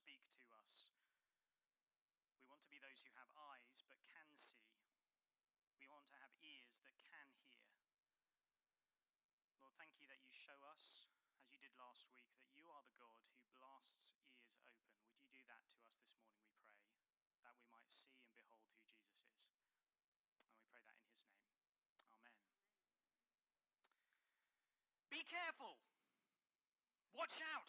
speak to us. We want to be those who have eyes but can see. We want to have ears that can hear. Lord, thank you that you show us, as you did last week, that you are the God who blasts ears open. Would you do that to us this morning, we pray, that we might see and behold who Jesus is. And we pray that in his name. Amen. Be careful. Watch out.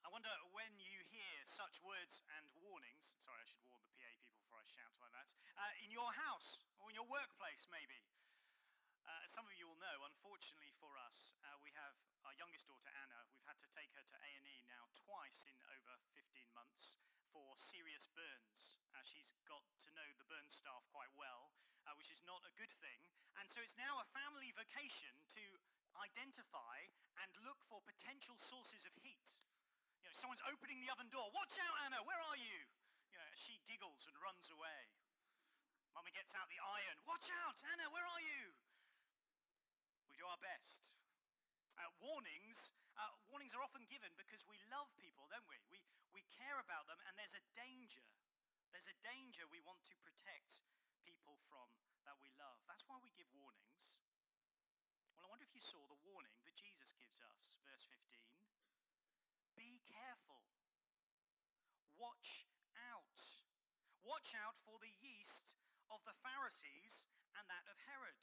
I wonder when you hear such words and warnings, sorry, I should warn the PA people before I shout like that, in your house or in your workplace maybe. Some of you will know, unfortunately for us, we have our youngest daughter, Anna. We've had to take her to A&E now twice in over 15 months for serious burns. She's got to know the burn staff quite well, which is not a good thing. And so it's now a family vacation to identify and look for potential sources of heat. You know, someone's opening the oven door. Watch out, Anna, where are you? You know, she giggles and runs away. Mummy gets out the iron. Watch out, Anna, where are you? We do our best. Warnings are often given because we love people, don't we? We care about them, and there's a danger. There's a danger we want to protect people from that we love. That's why we give warnings. Well, I wonder if you saw the warning that Jesus gives us. Verse 15. Be careful. Watch out. Watch out for the yeast of the Pharisees and that of Herod.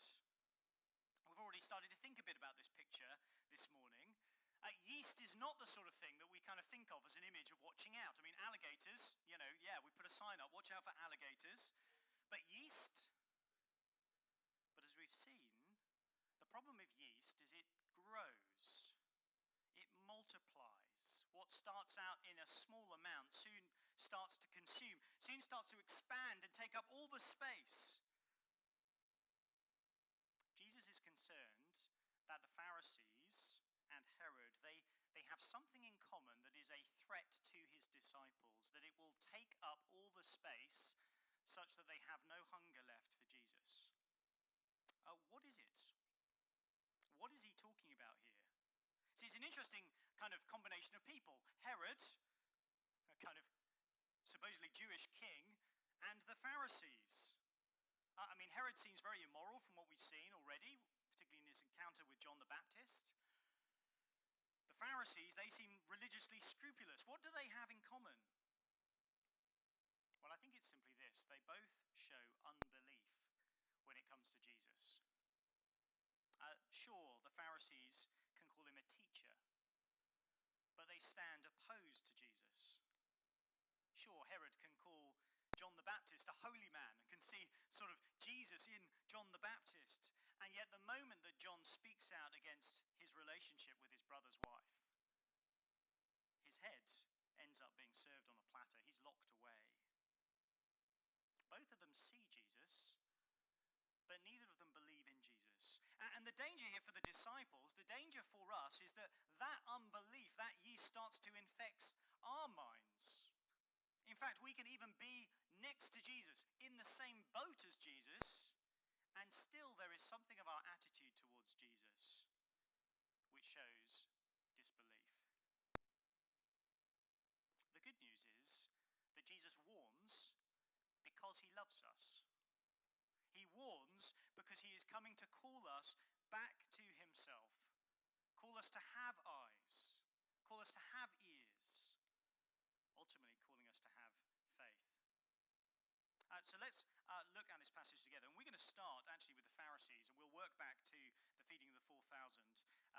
We've already started to think a bit about this picture this morning. Yeast is not the sort of thing that we kind of think of as an image of watching out. I mean, alligators, we put a sign up, watch out for alligators. But yeast, but as we've seen, the problem with yeast is it grows. It multiplies. What starts out in a small amount soon starts to consume, soon starts to expand and take up all the space. Jesus is concerned that the Pharisees and Herod, they have something in common that is a threat to his disciples, that it will take up all the space such that they have no hunger left for Jesus. What is it? What is he talking about here? See, it's an interesting kind of combination of people. Herod, a kind of supposedly Jewish king, and the Pharisees. Herod seems very immoral from what we've seen already, particularly in his encounter with John the Baptist. The Pharisees, they seem religiously scrupulous. What do they have in common? Well, I think it's simply this. They both show unbelief when it comes to Jesus. Sure, the Pharisees can call him a teacher, but they stand opposed to Jesus. Sure, Herod can call John the Baptist a holy man and can see sort of Jesus in John the Baptist. And yet the moment that John speaks out against his relationship with his brother's wife, his head ends up being served on a platter. He's locked away. Both of them see Jesus, but neither of them believe in Jesus. And the danger here for the disciples, the danger for us, is that unbelief, that yeast starts to infect our minds. In fact, we can even be next to Jesus, in the same boat as Jesus, and still there is something of our attitude towards Jesus which shows disbelief. The good news is that Jesus warns because he loves us. He warns because he is coming to call us back to himself, call us to have eyes, call us to have ears, ultimately calling us to have faith. So let's look at this passage together. And we're going to start actually with the Pharisees, and we'll work back to the feeding of the 4,000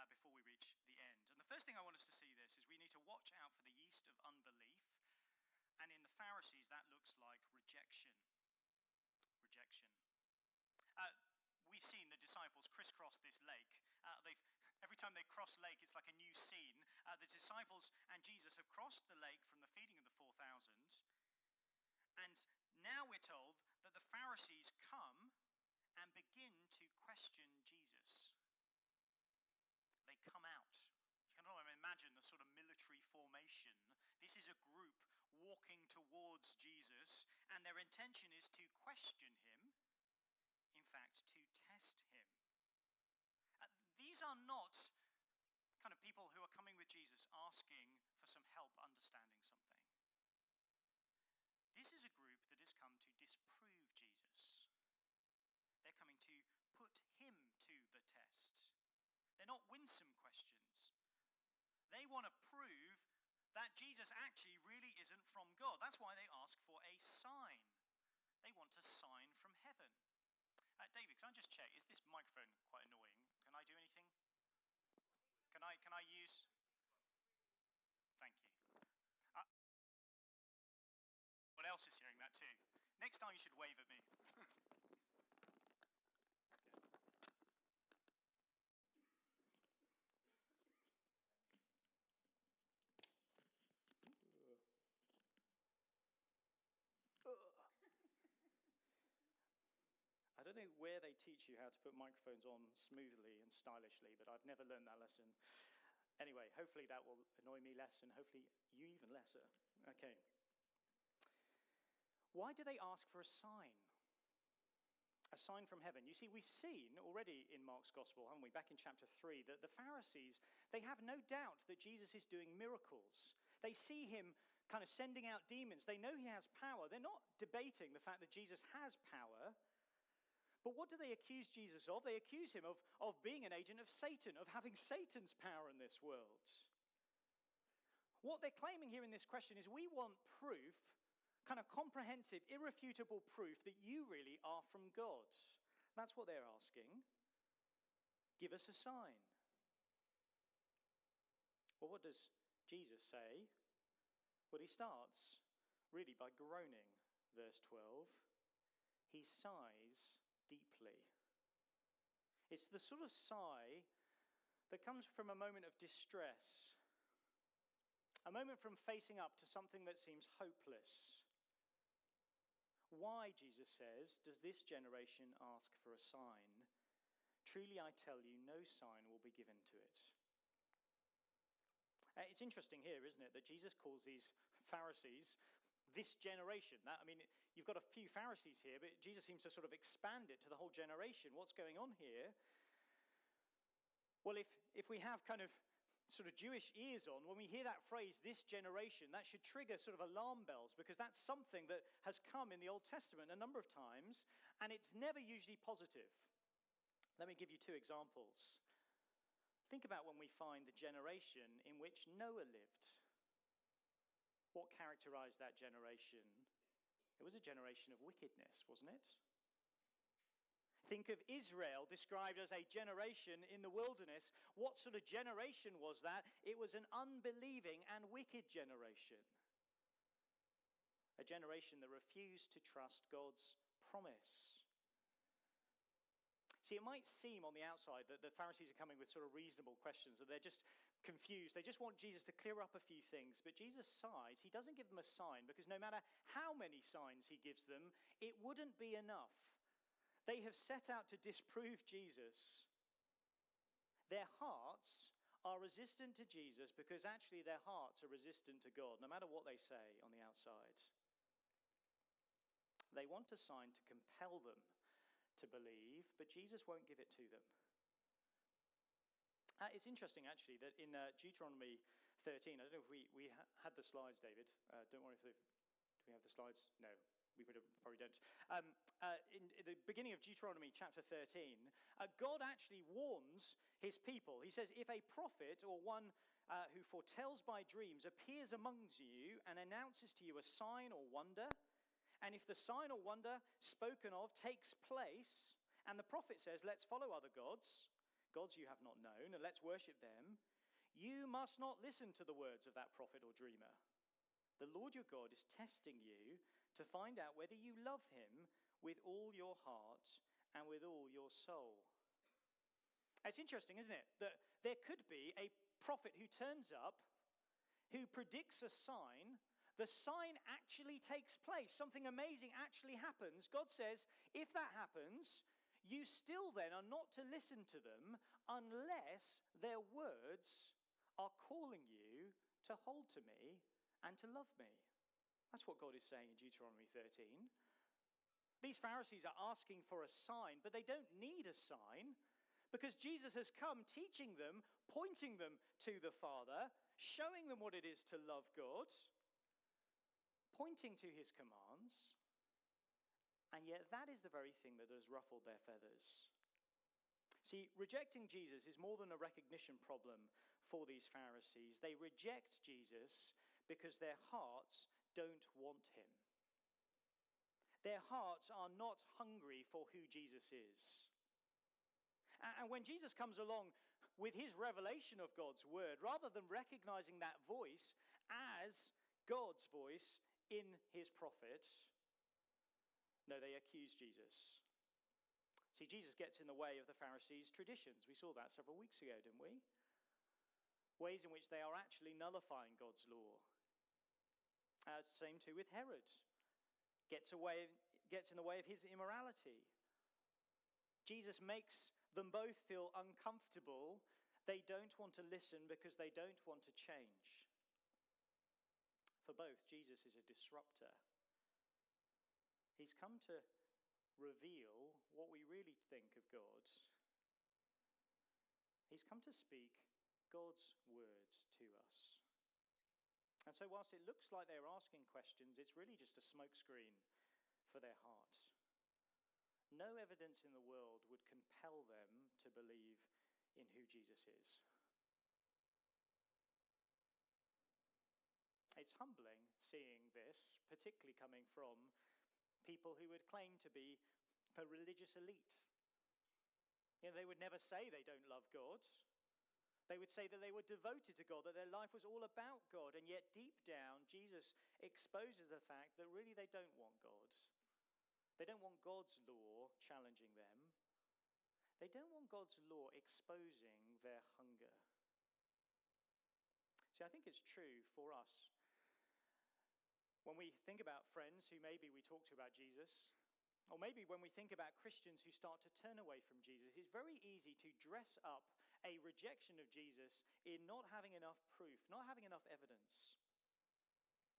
before we reach the end. And the first thing I want us to see this is we need to watch out for the yeast of unbelief. And in the Pharisees, that looks like rejection. Rejection. We've seen the disciples crisscross this lake. Every time they cross lake, it's like a new scene. The disciples and Jesus have crossed the lake from the feeding of the 4,000. And now we're told that the Pharisees come and begin to question Jesus. They come out. You can imagine the sort of military formation. This is a group walking towards Jesus, and their intention is to question him. In fact, to test him. These are not kind of people people who are coming with Jesus asking for some help understanding something. This is a group that has come to disprove Jesus. They're coming to put him to the test. They're not winsome questions. They want to prove that Jesus actually really isn't from God. That's why they ask for a sign. They want a sign from heaven. David, can I just check? Is this microphone quite annoying? Can I do anything? Can I use? Thank you. What else is hearing that too? Next time you should wave at me. I don't know where they teach you how to put microphones on smoothly and stylishly, but I've never learned that lesson. Anyway, hopefully that will annoy me less, and hopefully you even lesser. Okay. Why do they ask for a sign? A sign from heaven. You see, we've seen already in Mark's Gospel, haven't we, back in chapter 3, that the Pharisees, they have no doubt that Jesus is doing miracles. They see him kind of sending out demons. They know he has power. They're not debating the fact that Jesus has power. But what do they accuse Jesus of? They accuse him of being an agent of Satan, of having Satan's power in this world. What they're claiming here in this question is, we want proof, kind of comprehensive, irrefutable proof that you really are from God. That's what they're asking. Give us a sign. Well, what does Jesus say? Well, he starts really by groaning, verse 12. He sighs deeply. It's the sort of sigh that comes from a moment of distress, a moment from facing up to something that seems hopeless. Why, Jesus says, does this generation ask for a sign? Truly I tell you, no sign will be given to it. It's interesting here, isn't it, that Jesus calls these Pharisees this generation. You've got a few Pharisees here, but Jesus seems to sort of expand it to the whole generation. What's going on here? Well, if we have kind of sort of Jewish ears on, when we hear that phrase, this generation, that should trigger sort of alarm bells, because that's something that has come in the Old Testament a number of times, and it's never usually positive. Let me give you two examples. Think about when we find the generation in which Noah lived. What characterized that generation? It was a generation of wickedness, wasn't it? Think of Israel described as a generation in the wilderness. What sort of generation was that? It was an unbelieving and wicked generation. A generation that refused to trust God's promise. See, it might seem on the outside that the Pharisees are coming with sort of reasonable questions, that they're just confused. They just want Jesus to clear up a few things. But Jesus sighs. He doesn't give them a sign, because no matter how many signs he gives them, it wouldn't be enough. They have set out to disprove Jesus. Their hearts are resistant to Jesus because actually their hearts are resistant to God, no matter what they say on the outside. They want a sign to compel them to believe, but Jesus won't give it to them. It's interesting, actually, that in Deuteronomy 13, I don't know if we had the slides, David. Don't worry, do we have the slides? No, we probably don't. In the beginning of Deuteronomy chapter 13, God actually warns his people. He says, if a prophet or one who foretells by dreams appears among you and announces to you a sign or wonder, and if the sign or wonder spoken of takes place, and the prophet says, let's follow other gods you have not known, and let's worship them, you must not listen to the words of that prophet or dreamer. The Lord your God is testing you to find out whether you love him with all your heart and with all your soul. It's interesting, isn't it, that there could be a prophet who turns up, who predicts a sign. The sign actually takes place. Something amazing actually happens. God says, if that happens, you still then are not to listen to them unless their words are calling you to hold to me and to love me. That's what God is saying in Deuteronomy 13. These Pharisees are asking for a sign, but they don't need a sign Because Jesus has come teaching them, pointing them to the Father, showing them what it is to love God, pointing to his commands, and yet that is the very thing that has ruffled their feathers. See, rejecting Jesus is more than a recognition problem for these Pharisees. They reject Jesus because their hearts don't want him. Their hearts are not hungry for who Jesus is. And when Jesus comes along with his revelation of God's word, rather than recognizing that voice as God's voice in his prophet, no, they accuse Jesus. See, Jesus gets in the way of the Pharisees' traditions. We saw that several weeks ago, didn't we? Ways in which they are actually nullifying God's law. Same too with Herod. Gets in the way of his immorality. Jesus makes them both feel uncomfortable. They don't want to listen because they don't want to change. For both, Jesus is a disruptor. He's come to reveal what we really think of God. He's come to speak God's words to us. And so whilst it looks like they're asking questions, it's really just a smokescreen for their hearts. No evidence in the world would compel them to believe in who Jesus is. It's humbling seeing this, particularly coming from people who would claim to be a religious elite. They would never say they don't love God. They would say that they were devoted to God, that their life was all about God, and yet deep down, Jesus exposes the fact that really they don't want God. They don't want God's law challenging them. They don't want God's law exposing their hunger. See, I think it's true for us. When we think about friends who maybe we talk to about Jesus, or maybe when we think about Christians who start to turn away from Jesus, it's very easy to dress up a rejection of Jesus in not having enough proof, not having enough evidence.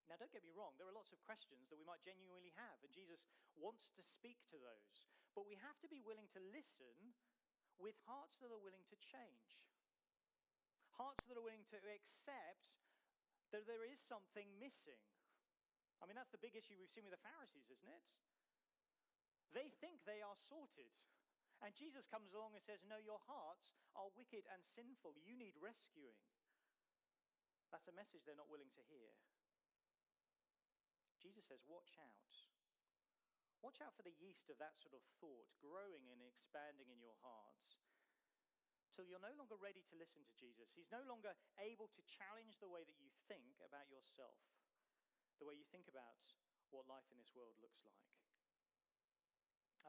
Now, don't get me wrong, there are lots of questions that we might genuinely have, and Jesus wants to speak to those. But we have to be willing to listen with hearts that are willing to change. Hearts that are willing to accept that there is something missing. I mean, that's the big issue we've seen with the Pharisees, isn't it? They think they are sorted. And Jesus comes along and says, no, your hearts are wicked and sinful. You need rescuing. That's a message they're not willing to hear. Jesus says, watch out. Watch out for the yeast of that sort of thought growing and expanding in your hearts till you're no longer ready to listen to Jesus. He's no longer able to challenge the way that you think about yourself, the way you think about what life in this world looks like.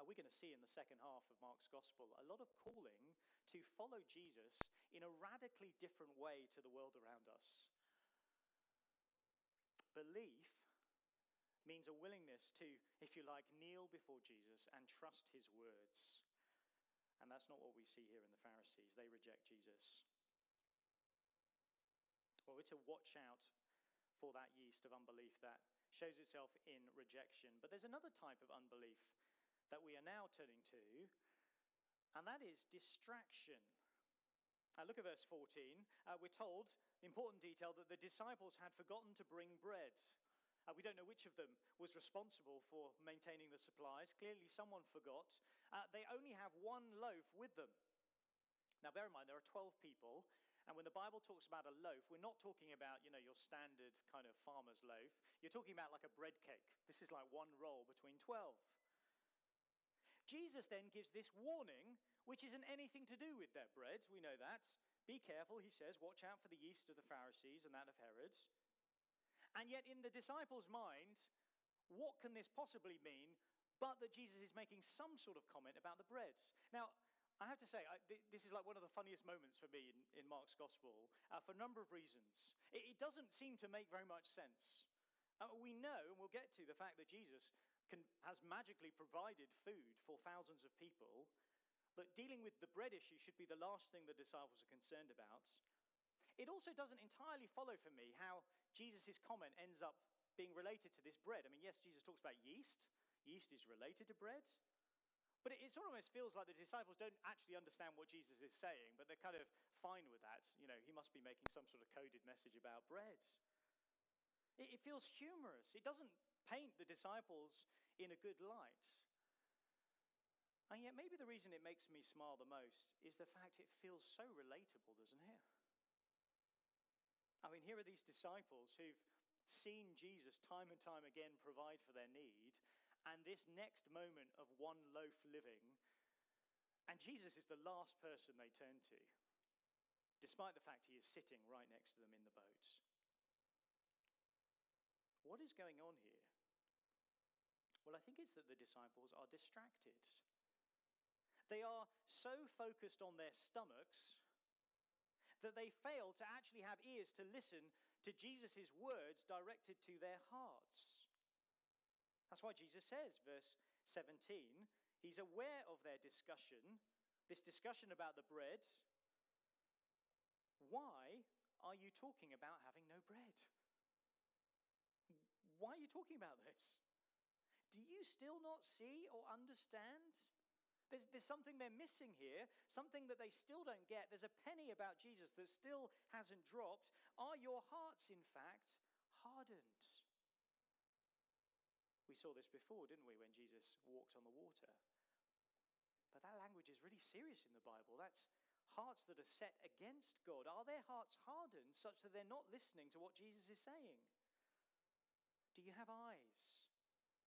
We're going to see in the second half of Mark's Gospel a lot of calling to follow Jesus in a radically different way to the world around us. Belief means a willingness to, if you like, kneel before Jesus and trust his words. And that's not what we see here in the Pharisees. They reject Jesus. Well, we're to watch out for that yeast of unbelief that shows itself in rejection. But there's another type of unbelief that we are now turning to, and that is distraction. Look at verse 14. We're told, important detail, that the disciples had forgotten to bring bread. We don't know which of them was responsible for maintaining the supplies. Clearly someone forgot. They only have one loaf with them. Now bear in mind, there are 12 people, and when the Bible talks about a loaf, we're not talking about, your standard kind of farmer's loaf. You're talking about like a bread cake. This is like one roll between 12. Jesus then gives this warning, which isn't anything to do with their bread. We know that. Be careful, he says, watch out for the yeast of the Pharisees and that of Herod's. And yet in the disciples' mind, what can this possibly mean but that Jesus is making some sort of comment about the bread? Now, I have to say, this is like one of the funniest moments for me in Mark's Gospel for a number of reasons. It doesn't seem to make very much sense. We know, and we'll get to the fact that Jesus has magically provided food for thousands of people, but dealing with the bread issue should be the last thing the disciples are concerned about. It also doesn't entirely follow for me how Jesus' comment ends up being related to this bread. I mean, yes, Jesus talks about yeast. Yeast is related to bread. But it sort of almost feels like the disciples don't actually understand what Jesus is saying, but they're kind of fine with that. You know, he must be making some sort of coded message about bread. It feels humorous. It doesn't paint the disciples in a good light. And yet maybe the reason it makes me smile the most is the fact it feels so relatable, doesn't it? I mean, here are these disciples who've seen Jesus time and time again provide for their need, and this next moment of one loaf living, and Jesus is the last person they turn to, despite the fact he is sitting right next to them in the boat. What is going on here? Well, I think it's that the disciples are distracted. They are so focused on their stomachs that they fail to actually have ears to listen to Jesus' words directed to their hearts. That's why Jesus says, verse 17, he's aware of their discussion, this discussion about the bread. Why are you talking about having no bread? Why are you talking about this? Do you still not see or understand? There's something they're missing here, something that they still don't get. There's a penny about Jesus that still hasn't dropped. Are your hearts, in fact, hardened? We saw this before, didn't we, when Jesus walked on the water? But that language is really serious in the Bible. That's hearts that are set against God. Are their hearts hardened such that they're not listening to what Jesus is saying? Do you have eyes,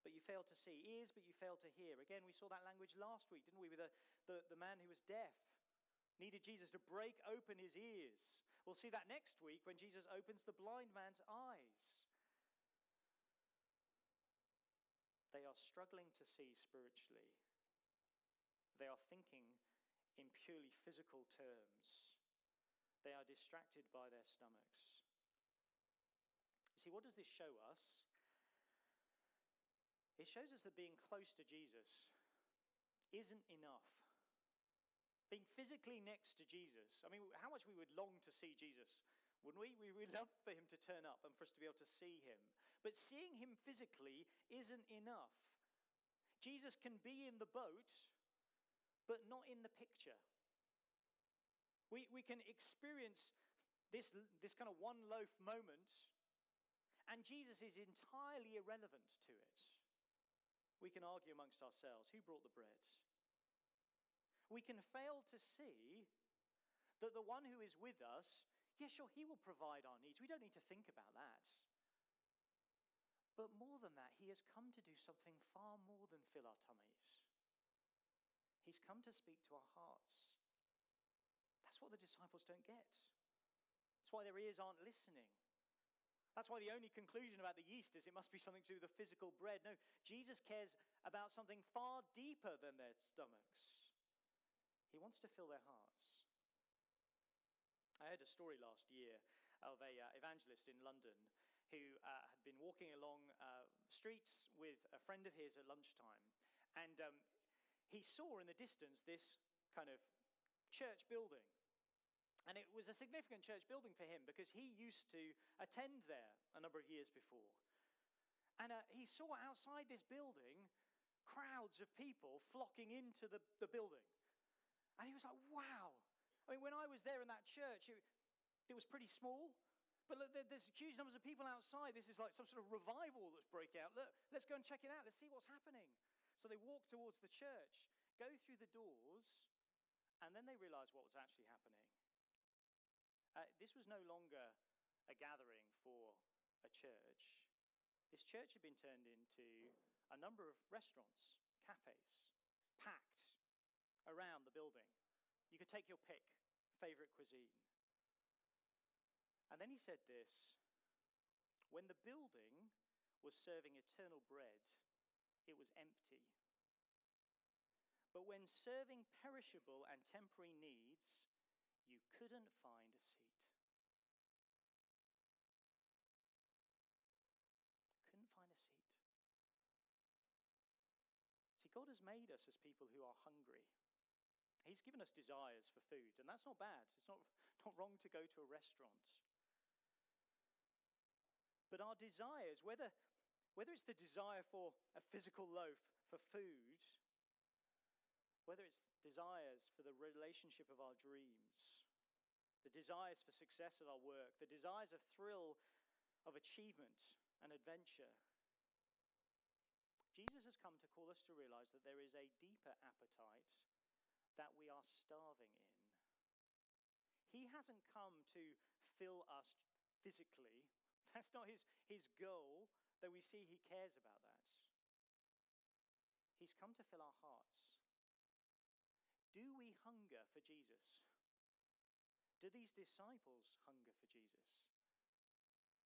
but you fail to see, ears, but you fail to hear? Again, we saw that language last week, didn't we, with the man who was deaf, needed Jesus to break open his ears. We'll see that next week when Jesus opens the blind man's eyes. They are struggling to see spiritually. They are thinking in purely physical terms. They are distracted by their stomachs. You see, what does this show us? It shows us that being close to Jesus isn't enough. Being physically next to Jesus, I mean, how much we would long to see Jesus, wouldn't we? We would love for him to turn up and for us to be able to see him. But seeing him physically isn't enough. Jesus can be in the boat, but not in the picture. We can experience this kind of one loaf moment, and Jesus is entirely irrelevant to it. We can argue amongst ourselves, who brought the bread? We can fail to see that the one who is with us, yes, sure, he will provide our needs. We don't need to think about that. But more than that, he has come to do something far more than fill our tummies. He's come to speak to our hearts. That's what the disciples don't get. That's why their ears aren't listening. That's why the only conclusion about the yeast is it must be something to do with the physical bread. No, Jesus cares about something far deeper than their stomachs. He wants to fill their hearts. I heard a story last year of an evangelist in London who had been walking along streets with a friend of his at lunchtime. And he saw in the distance this kind of church building. And it was a significant church building for him because he used to attend there a number of years before. And he saw outside this building crowds of people flocking into the building. And he was like, wow. I mean, when I was there in that church, it was pretty small. But look, there's huge numbers of people outside. This is like some sort of revival that's breaking out. Look, let's go and check it out. Let's see what's happening. So they walk towards the church, go through the doors, and then they realize what was actually happening. This was no longer a gathering for a church. This church had been turned into a number of restaurants, cafes, packed around the building. You could take your pick, favorite cuisine. And then he said this: when the building was serving eternal bread, it was empty. But when serving perishable and temporary needs, you couldn't find a seat. Couldn't find a seat. See, God has made us as people who are hungry. He's given us desires for food, and that's not bad. It's not wrong to go to a restaurant. But our desires, whether it's the desire for a physical loaf, for food, whether it's desires for the relationship of our dreams, the desires for success at our work, the desires of thrill of achievement and adventure. Jesus has come to call us to realize that there is a deeper appetite that we are starving in. He hasn't come to fill us physically. That's not his goal, though we see he cares about that. He's come to fill our hearts. Do we hunger for Jesus? Do these disciples hunger for Jesus?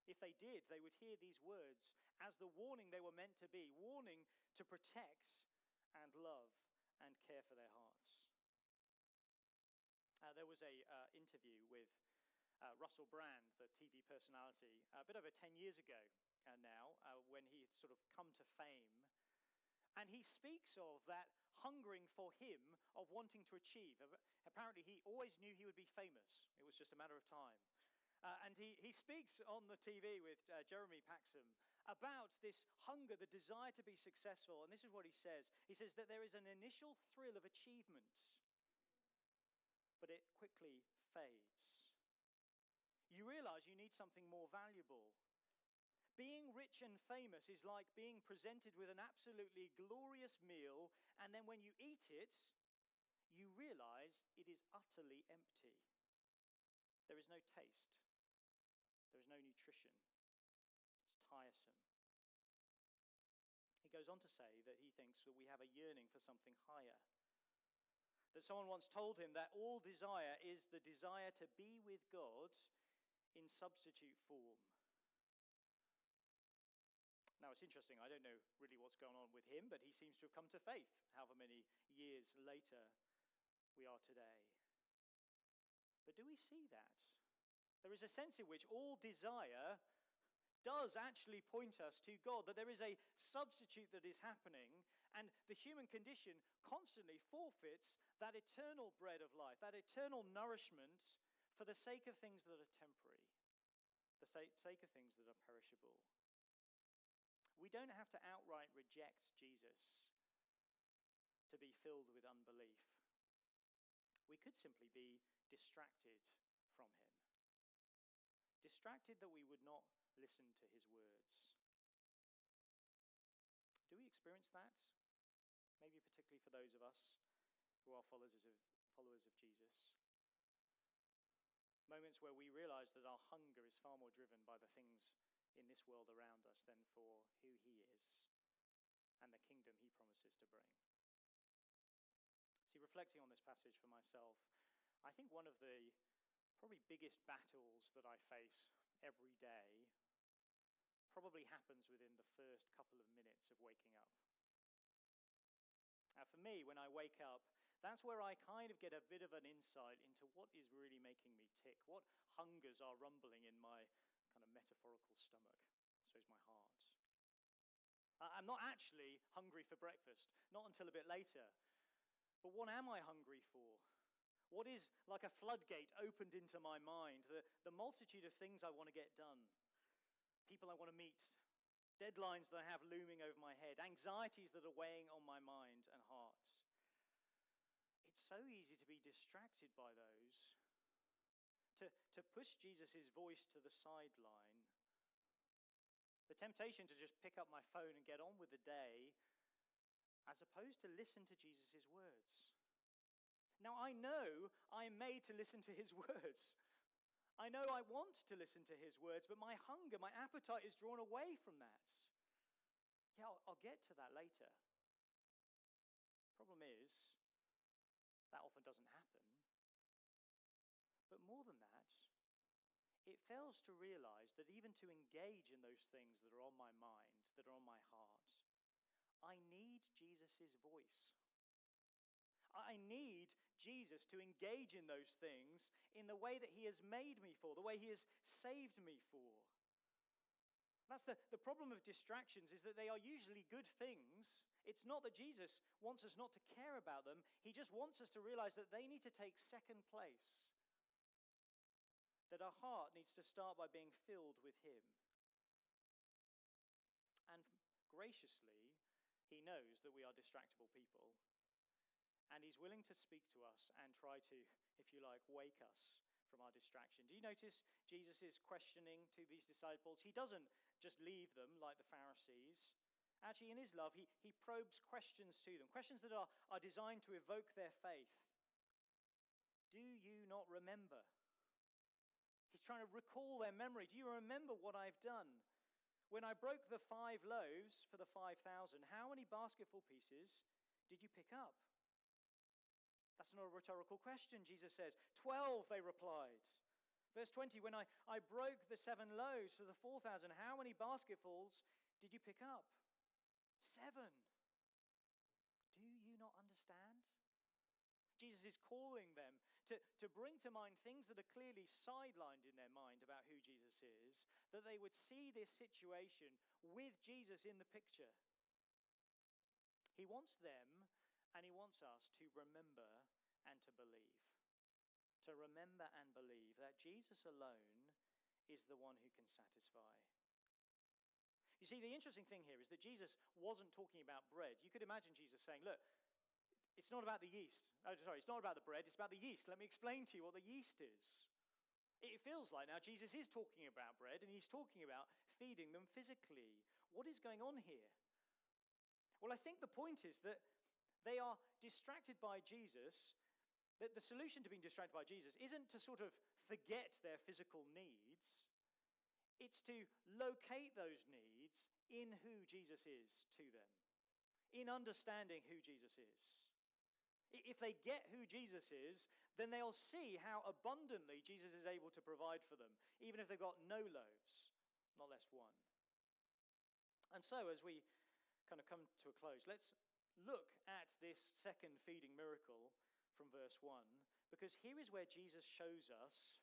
If they did, they would hear these words as the warning they were meant to be, warning to protect and love and care for their hearts. There was a interview with Russell Brand, the TV personality, a bit over 10 years ago now, when he had sort of come to fame. And he speaks of that hungering for him of wanting to achieve. Apparently, he always knew he would be famous. It was just a matter of time. And he speaks on the TV with Jeremy Paxson about this hunger, the desire to be successful. And this is what he says. He says that there is an initial thrill of achievement, but it quickly fades. You realize you need something more valuable. Being rich and famous is like being presented with an absolutely glorious meal, and then when you eat it, you realize it is utterly empty. There is no taste. There is no nutrition. It's tiresome. He goes on to say that he thinks that we have a yearning for something higher. That someone once told him that all desire is the desire to be with God in substitute form. Now, it's interesting. I don't know really what's going on with him, but he seems to have come to faith however many years later we are today. But do we see that? There is a sense in which all desire does actually point us to God, that there is a substitute that is happening, and the human condition constantly forfeits that eternal bread of life, that eternal nourishment for the sake of things that are temporary, the sake of things that are perishable. We don't have to outright reject Jesus to be filled with unbelief. We could simply be distracted from him. Distracted that we would not listen to his words. Do we experience that? Maybe particularly for those of us who are followers of Jesus. Moments where we realize that our hunger is far more driven by the things in this world around us than for who he is and the kingdom he promises to bring. See, reflecting on this passage for myself, I think one of the probably biggest battles that I face every day probably happens within the first couple of minutes of waking up. For me, when I wake up, that's where I kind of get a bit of an insight into what is really making me tick, what hungers are rumbling in my kind of metaphorical stomach, so is my heart. I'm not actually hungry for breakfast, not until a bit later. But what am I hungry for? What is like a floodgate opened into my mind? The multitude of things I want to get done, people I want to meet, deadlines that I have looming over my head, anxieties that are weighing on my mind and heart. It's so easy to be distracted by those, to push Jesus' voice to the sideline. The temptation to just pick up my phone and get on with the day, as opposed to listen to Jesus' words. Now, I know I'm made to listen to his words. I know I want to listen to his words, but my hunger, my appetite is drawn away from that. Yeah, I'll get to that later. Problem is, that often doesn't happen. But more than that, it fails to realize that even to engage in those things that are on my mind, that are on my heart, I need Jesus' voice. I need Jesus to engage in those things in the way that he has made me for, the way he has saved me for. That's the problem of distractions, is that they are usually good things. It's not that Jesus wants us not to care about them. He just wants us to realize that they need to take second place. That our heart needs to start by being filled with him. And graciously, he knows that we are distractible people. and he's willing to speak to us and try to, if you like, wake us from our distraction. Do you notice Jesus' questioning to these disciples? He doesn't just leave them like the Pharisees. Actually, in his love, he probes questions to them, questions that are designed to evoke their faith. Do you not remember? He's trying to recall their memory. Do you remember what I've done? When I broke the 5 loaves for the 5,000, how many basketful pieces did you pick up? That's not a rhetorical question, Jesus says. 12, they replied. Verse 20, when I broke the 7 loaves for the 4,000, how many basketfuls did you pick up? 7. Do you not understand? Jesus is calling them to bring to mind things that are clearly sidelined in their mind about who Jesus is, that they would see this situation with Jesus in the picture. He wants them and he wants us to remember and to believe. To remember and believe that Jesus alone is the one who can satisfy. You see, the interesting thing here is that Jesus wasn't talking about bread. You could imagine Jesus saying, look, it's not about the yeast. It's not about the bread, it's about the yeast. Let me explain to you what the yeast is. It feels like now Jesus is talking about bread and he's talking about feeding them physically. What is going on here? Well, I think the point is that they are distracted by Jesus, that the solution to being distracted by Jesus isn't to sort of forget their physical needs. It's to locate those needs in who Jesus is to them, in understanding who Jesus is. If they get who Jesus is, then they'll see how abundantly Jesus is able to provide for them, even if they've got no loaves, not less one. And so, as we kind of come to a close, let's look at this second feeding miracle from verse 1, because here is where Jesus shows us,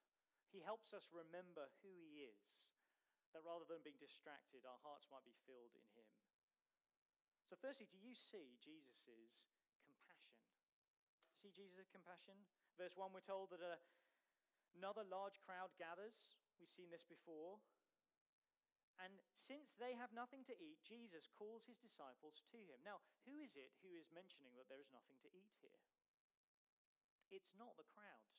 he helps us remember who he is, that rather than being distracted, our hearts might be filled in him. So firstly, do you see Jesus' compassion? See Jesus' compassion? Verse 1, we're told that another large crowd gathers. We've seen this before. And since they have nothing to eat, Jesus calls his disciples to him. Now, who is it who is mentioning that there is nothing to eat here? It's not the crowds.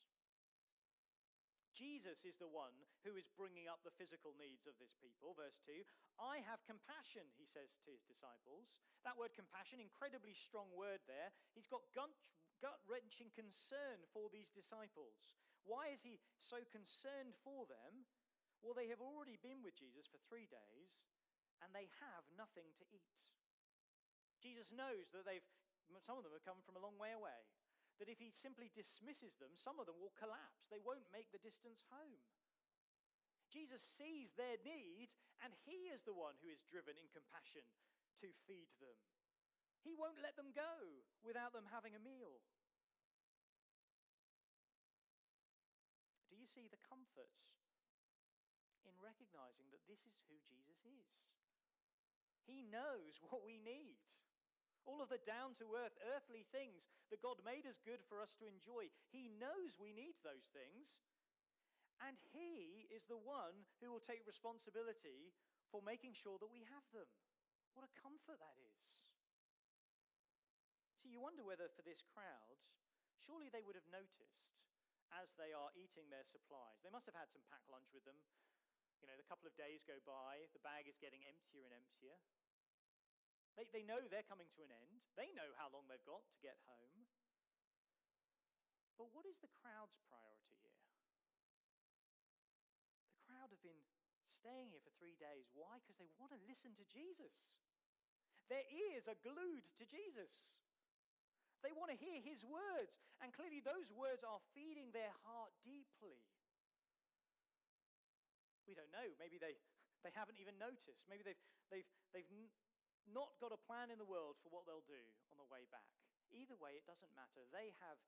Jesus is the one who is bringing up the physical needs of this people. Verse 2, I have compassion, he says to his disciples. That word compassion, incredibly strong word there. He's got gut-wrenching concern for these disciples. Why is he so concerned for them? Well, they have already been with Jesus for 3 days, and they have nothing to eat. Jesus knows that some of them have come from a long way away, that if he simply dismisses them, some of them will collapse. They won't make the distance home. Jesus sees their need, and he is the one who is driven in compassion to feed them. He won't let them go without them having a meal. Do you see the comforts in recognizing that this is who Jesus is? He knows what we need. All of the down-to-earth earthly things that God made us good for us to enjoy. He knows we need those things. And he is the one who will take responsibility for making sure that we have them. What a comfort that is. See, you wonder whether for this crowd, surely they would have noticed as they are eating their supplies. They must have had some packed lunch with them. You know, a couple of days go by, the bag is getting emptier and emptier. They know they're coming to an end. They know how long they've got to get home. But what is the crowd's priority here? The crowd have been staying here for 3 days. Why? Because they want to listen to Jesus. Their ears are glued to Jesus. They want to hear his words. And clearly those words are feeding their heart deeply. We don't know. Maybe they haven't even noticed. Maybe they've not got a plan in the world for what they'll do on the way back. Either way, it doesn't matter. They have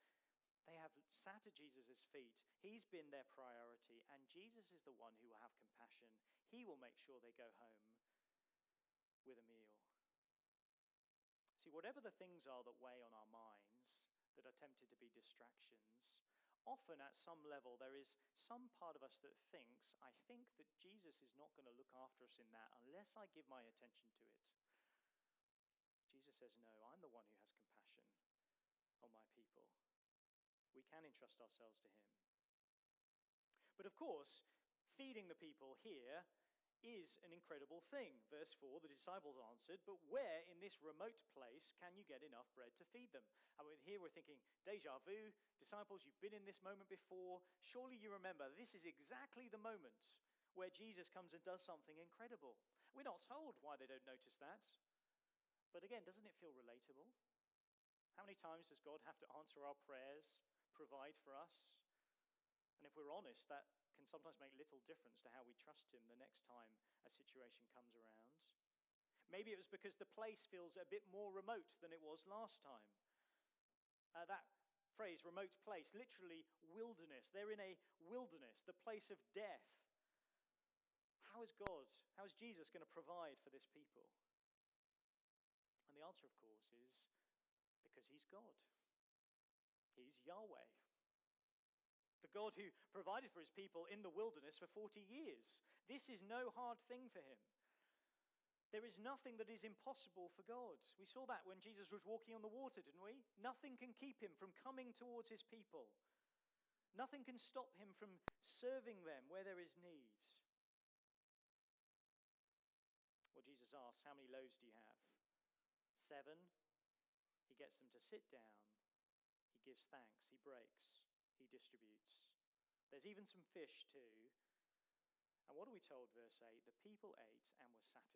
sat at Jesus' feet. He's been their priority, and Jesus is the one who will have compassion. He will make sure they go home with a meal. See, whatever the things are that weigh on our minds, that are tempted to be distractions, often at some level there is some part of us that thinks, I think that Jesus is not going to look after us in that unless I give my attention to it. Jesus says, no, I'm the one who has compassion on my people. can entrust ourselves to him. But of course, feeding the people here is an incredible thing. Verse 4, the disciples answered, but where in this remote place can you get enough bread to feed them? And here we're thinking, deja vu, disciples, you've been in this moment before. Surely you remember, this is exactly the moment where Jesus comes and does something incredible. We're not told why they don't notice that. But again, doesn't it feel relatable? How many times does God have to answer our prayers, provide for us? And if we're honest, that can sometimes make little difference to how we trust him the next time a situation comes around. Maybe it was because the place feels a bit more remote than it was last time. That phrase, remote place, literally wilderness. They're in a wilderness, the place of death. How is Jesus going to provide for this people? And the answer, of course, is because he's God. He's Yahweh. The God who provided for his people in the wilderness for 40 years. This is no hard thing for him. There is nothing that is impossible for God. We saw that when Jesus was walking on the water, didn't we? Nothing can keep him from coming towards his people. Nothing can stop him from serving them where there is need. Well, Jesus asks, how many loaves do you have? 7. He gets them to sit down. He gives thanks. He breaks. He distributes. There's even some fish too. And what are we told, verse 8? The people ate and were satisfied.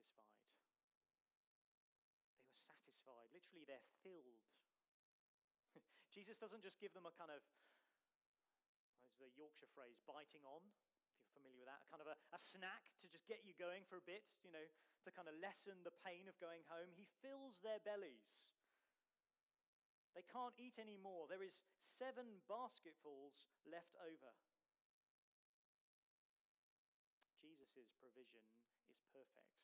They were satisfied. Literally, they're filled. Jesus doesn't just give them a kind of, what's the Yorkshire phrase, biting on, if you're familiar with that, a kind of a snack to just get you going for a bit, to kind of lessen the pain of going home. He fills their bellies. They can't eat any more. There is 7 basketfuls left over. Jesus' provision is perfect.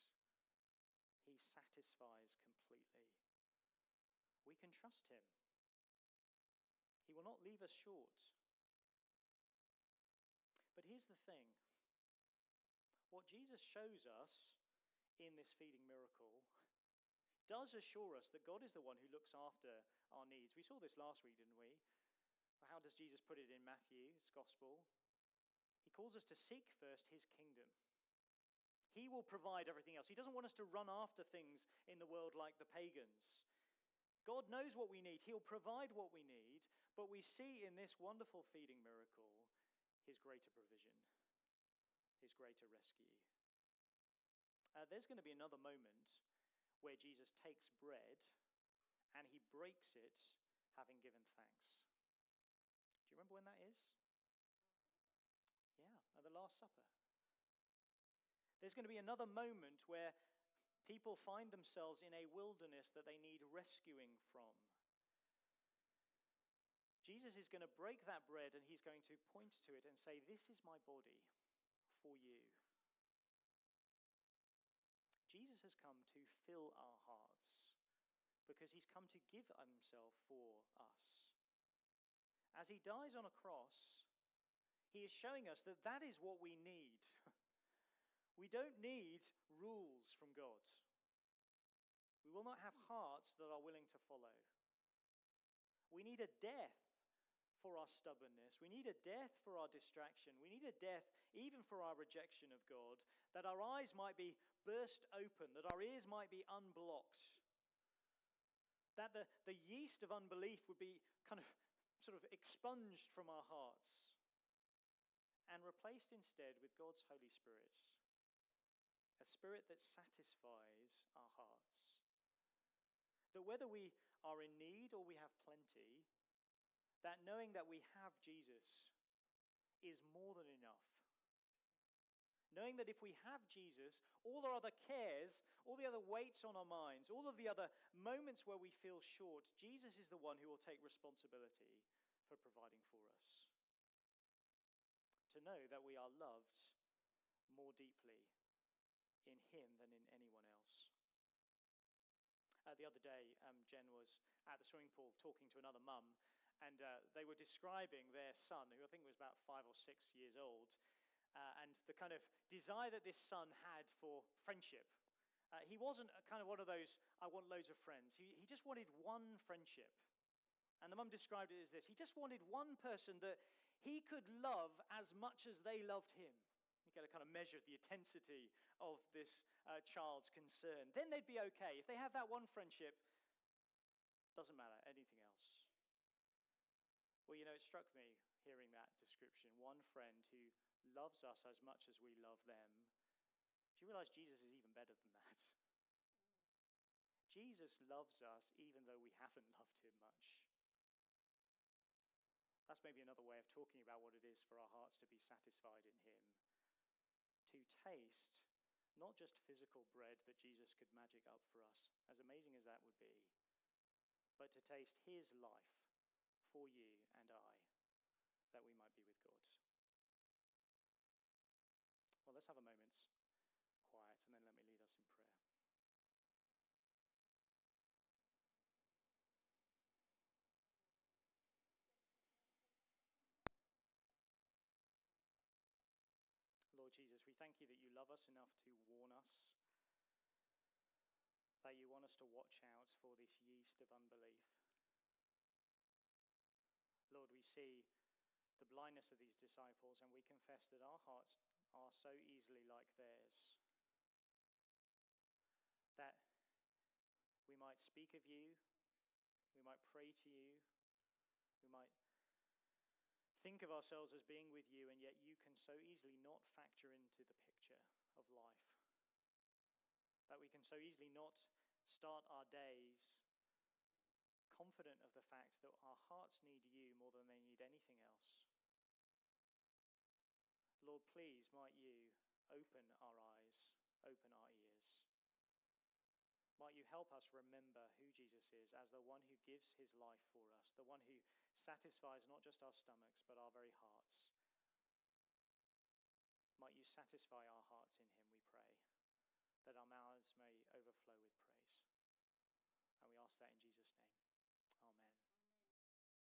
He satisfies completely. We can trust him. He will not leave us short. But here's the thing. What Jesus shows us in this feeding miracle does assure us that God is the one who looks after our needs. We saw this last week, didn't we? How does Jesus put it in Matthew's gospel? He calls us to seek first his kingdom. He will provide everything else. He doesn't want us to run after things in the world like the pagans. God knows what we need. He'll provide what we need. But we see in this wonderful feeding miracle his greater provision, his greater rescue. There's going to be another moment where Jesus takes bread and he breaks it, having given thanks. Do you remember when that is? Yeah, at the Last Supper. There's going to be another moment where people find themselves in a wilderness that they need rescuing from. Jesus is going to break that bread and he's going to point to it and say, "This is my body for you." Jesus has come to fill our hearts because he's come to give himself for us. As he dies on a cross, he is showing us that that is what we need. We don't need rules from God. We will not have hearts that are willing to follow. We need a death for our stubbornness. We need a death for our distraction. We need a death even for our rejection of God, that our eyes might be burst open, that our ears might be unblocked, that the yeast of unbelief would be kind of sort of expunged from our hearts and replaced instead with God's Holy Spirit, a spirit that satisfies our hearts. That whether we are in need or we have plenty, that knowing that we have Jesus is more than enough. Knowing that if we have Jesus, all our other cares, all the other weights on our minds, all of the other moments where we feel short, Jesus is the one who will take responsibility for providing for us. To know that we are loved more deeply in him than in anyone else. The other day, Jen was at the swimming pool talking to another mum, and they were describing their son, who I think was about 5 or 6 years old, and the kind of desire that this son had for friendship. He wasn't a kind of one of those, I want loads of friends. He just wanted one friendship. And the mum described it as this: he just wanted one person that he could love as much as they loved him. You get a kind of measure of the intensity of this child's concern. Then they'd be okay. If they have that one friendship, doesn't matter, anything else. Well, you know, it struck me hearing that description. One friend who loves us as much as we love them. Do you realize Jesus is even better than that? Jesus loves us even though we haven't loved him much. That's maybe another way of talking about what it is for our hearts to be satisfied in him. To taste not just physical bread that Jesus could magic up for us, as amazing as that would be, but to taste his life for you and I, that we might be with God. Well, let's have a moment's quiet, and then let me lead us in prayer. Lord Jesus, we thank you that you love us enough to warn us, that you want us to watch out for this yeast of unbelief. Lord, we see the blindness of these disciples, and we confess that our hearts are so easily like theirs, that we might speak of you, we might pray to you, we might think of ourselves as being with you, and yet you can so easily not factor into the picture of life. That we can so easily not start our days confident of the fact that our hearts need you more than they need anything else. Lord, please, might you open our eyes, open our ears. Might you help us remember who Jesus is as the one who gives his life for us, the one who satisfies not just our stomachs, but our very hearts. Might you satisfy our hearts in him, we pray, that our mouths